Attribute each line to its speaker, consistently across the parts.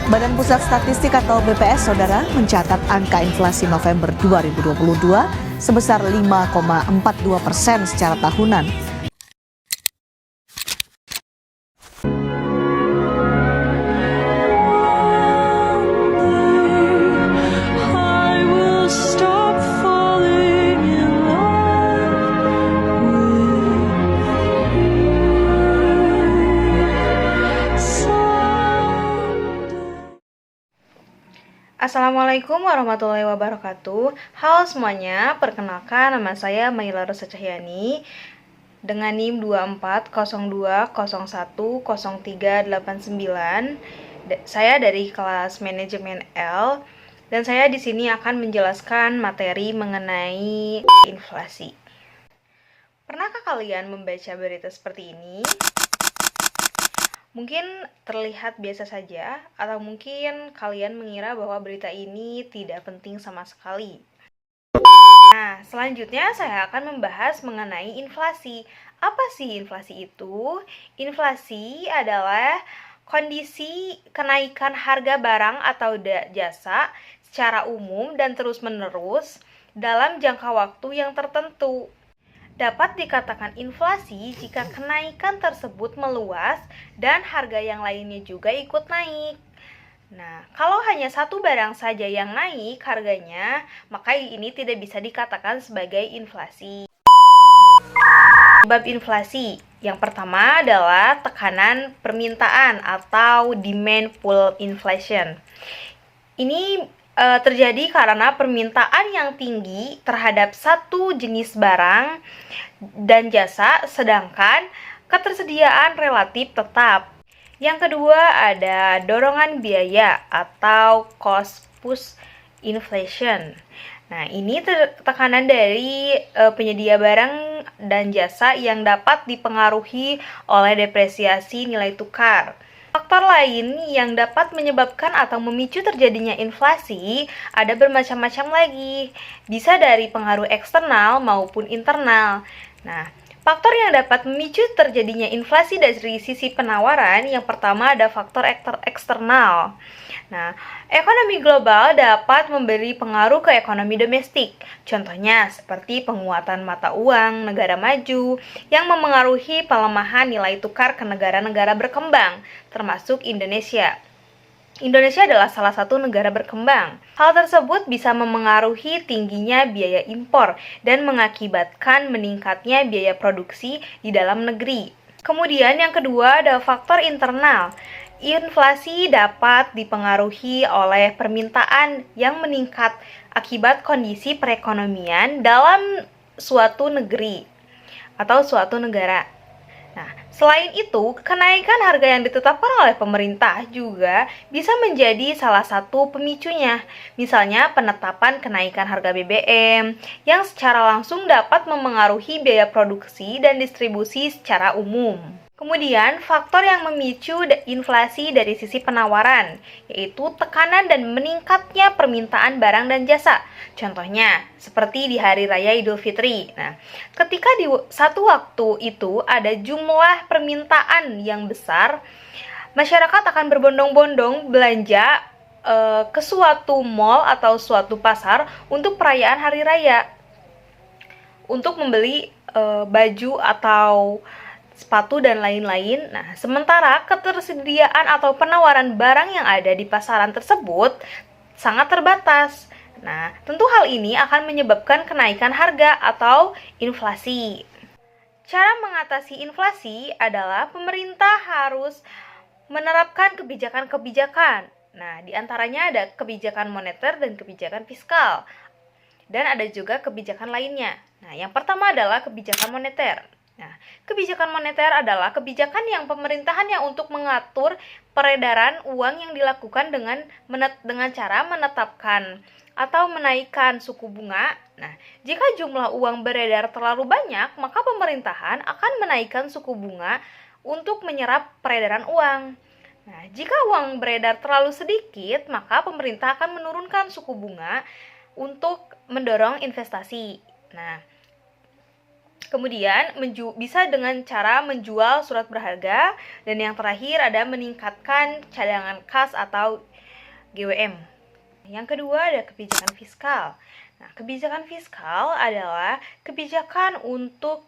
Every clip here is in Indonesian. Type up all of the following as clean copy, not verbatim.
Speaker 1: Badan Pusat Statistik atau BPS, Saudara, mencatat angka inflasi November 2022 sebesar 5,42% secara tahunan.
Speaker 2: Assalamualaikum warahmatullahi wabarakatuh. Halo semuanya, perkenalkan nama saya Maila Rosa Cahyani dengan NIM 2402010389. Saya dari kelas manajemen L dan saya di sini akan menjelaskan materi mengenai inflasi. Pernahkah kalian membaca berita seperti ini? Mungkin terlihat biasa saja, atau mungkin kalian mengira bahwa berita ini tidak penting sama sekali. Nah, selanjutnya saya akan membahas mengenai inflasi. Apa sih inflasi itu? Inflasi adalah kondisi kenaikan harga barang atau jasa secara umum dan terus-menerus dalam jangka waktu yang tertentu. Dapat dikatakan inflasi jika kenaikan tersebut meluas dan harga yang lainnya juga ikut naik. Nah, kalau hanya satu barang saja yang naik harganya, maka ini tidak bisa dikatakan sebagai inflasi. Sebab inflasi, yang pertama adalah tekanan permintaan atau demand pull inflation. Ini terjadi karena permintaan yang tinggi terhadap satu jenis barang dan jasa, sedangkan ketersediaan relatif tetap. Yang kedua ada dorongan biaya atau cost push inflation. Nah, ini tekanan dari penyedia barang dan jasa yang dapat dipengaruhi oleh depresiasi nilai tukar. Faktor lain yang dapat menyebabkan atau memicu terjadinya inflasi ada bermacam-macam lagi. Bisa dari pengaruh eksternal maupun internal. Nah, faktor yang dapat memicu terjadinya inflasi dari sisi penawaran, yang pertama ada faktor eksternal. Nah, ekonomi global dapat memberi pengaruh ke ekonomi domestik. Contohnya seperti penguatan mata uang negara maju yang memengaruhi pelemahan nilai tukar ke negara-negara berkembang, termasuk Indonesia. Indonesia adalah salah satu negara berkembang. Hal tersebut bisa memengaruhi tingginya biaya impor dan mengakibatkan meningkatnya biaya produksi di dalam negeri. Kemudian yang kedua ada faktor internal. Inflasi dapat dipengaruhi oleh permintaan yang meningkat akibat kondisi perekonomian dalam suatu negeri atau suatu negara. Nah, selain itu, kenaikan harga yang ditetapkan oleh pemerintah juga bisa menjadi salah satu pemicunya. Misalnya, penetapan kenaikan harga BBM yang secara langsung dapat memengaruhi biaya produksi dan distribusi secara umum. Kemudian, faktor yang memicu inflasi dari sisi penawaran, yaitu tekanan dan meningkatnya permintaan barang dan jasa. Contohnya, seperti di Hari Raya Idul Fitri. Nah, ketika di satu waktu itu ada jumlah permintaan yang besar, masyarakat akan berbondong-bondong belanja ke suatu mall atau suatu pasar untuk perayaan Hari Raya, untuk membeli baju atau sepatu dan lain-lain. Nah, sementara ketersediaan atau penawaran barang yang ada di pasaran tersebut sangat terbatas. Nah, tentu hal ini akan menyebabkan kenaikan harga atau inflasi. Cara mengatasi inflasi adalah pemerintah harus menerapkan kebijakan-kebijakan. Nah, di antaranya ada kebijakan moneter dan kebijakan fiskal. Dan ada juga kebijakan lainnya. Nah, yang pertama adalah kebijakan moneter. Nah, kebijakan moneter adalah kebijakan yang pemerintahannya untuk mengatur peredaran uang yang dilakukan dengan cara menetapkan atau menaikkan suku bunga. Nah, jika jumlah uang beredar terlalu banyak, maka pemerintahan akan menaikkan suku bunga untuk menyerap peredaran uang. Nah, jika uang beredar terlalu sedikit, maka pemerintah akan menurunkan suku bunga untuk mendorong investasi. Nah, kemudian bisa dengan cara menjual surat berharga, dan yang terakhir ada meningkatkan cadangan kas atau GWM. Yang kedua ada kebijakan fiskal. Nah, kebijakan fiskal adalah kebijakan untuk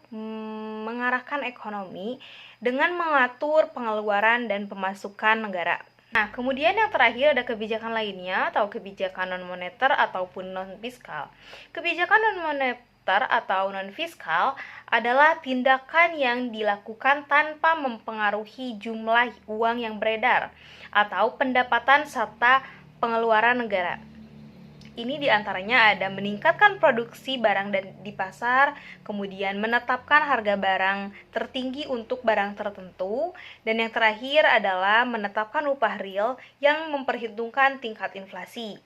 Speaker 2: mengarahkan ekonomi dengan mengatur pengeluaran dan pemasukan negara. Nah, kemudian yang terakhir ada kebijakan lainnya atau kebijakan non-moneter ataupun non-fiskal. Kebijakan non-moneter atau non-fiskal adalah tindakan yang dilakukan tanpa mempengaruhi jumlah uang yang beredar atau pendapatan serta pengeluaran negara. Ini diantaranya ada meningkatkan produksi barang dan di pasar, kemudian menetapkan harga barang tertinggi untuk barang tertentu, dan yang terakhir adalah menetapkan upah real yang memperhitungkan tingkat inflasi.